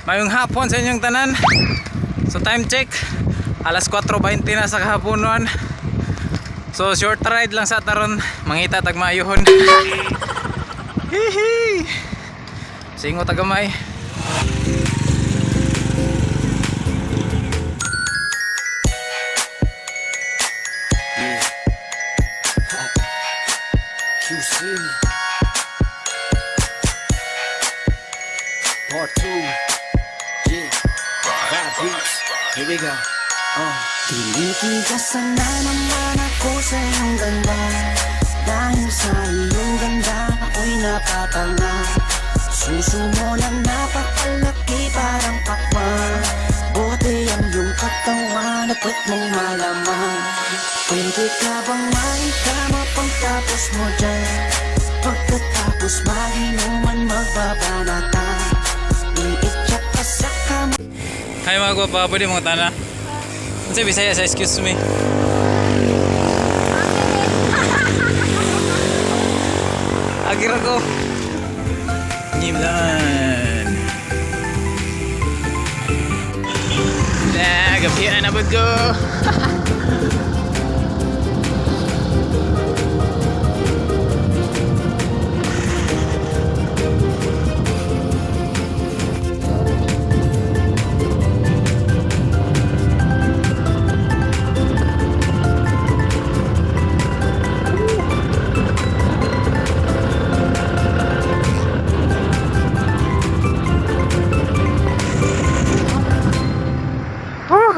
Mayong hapon sa inyong tanan. So time check, alas 4:20 na sa kahaponon. So short ride lang sa taron, mangita tag maayuhon. Hihi. Singo tagamay. QC Part 2. Yeah, Bad Beats. Here we go. Tinitigasan na naman ako sa iyong ganda. Dahil sa iyong ganda ako'y napatanga. Suso mo na napakalaki parang pakwan. Bote ang iyong katawan at ba't mong malaman. Pwede ka bang maikama pagtapos mo dyan? Pagkatapos maginuman magbabanata. Iitsak ka sa kama. Hi mga gwapa, pwede mong tana. Ano sa Bisaya sa excuse me? Agir ako. Nyimlan. Nah, gabihan na ko.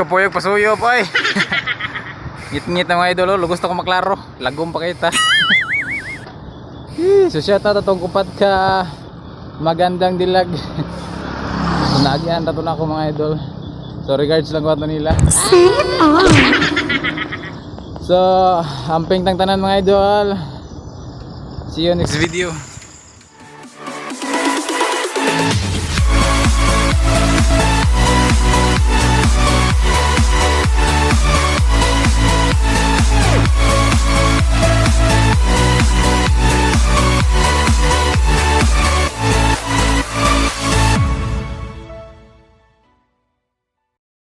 Kapuyog pasuyo pa eh. Ngit-ngit na mga idol, gusto ko maklaro. Lagom pa kita. So shout out atong kupat ka magandang dilag. Nagyan tato na ako mga idol. So regards lang ko ato nila. So amping tang tanan mga idol. See you next video.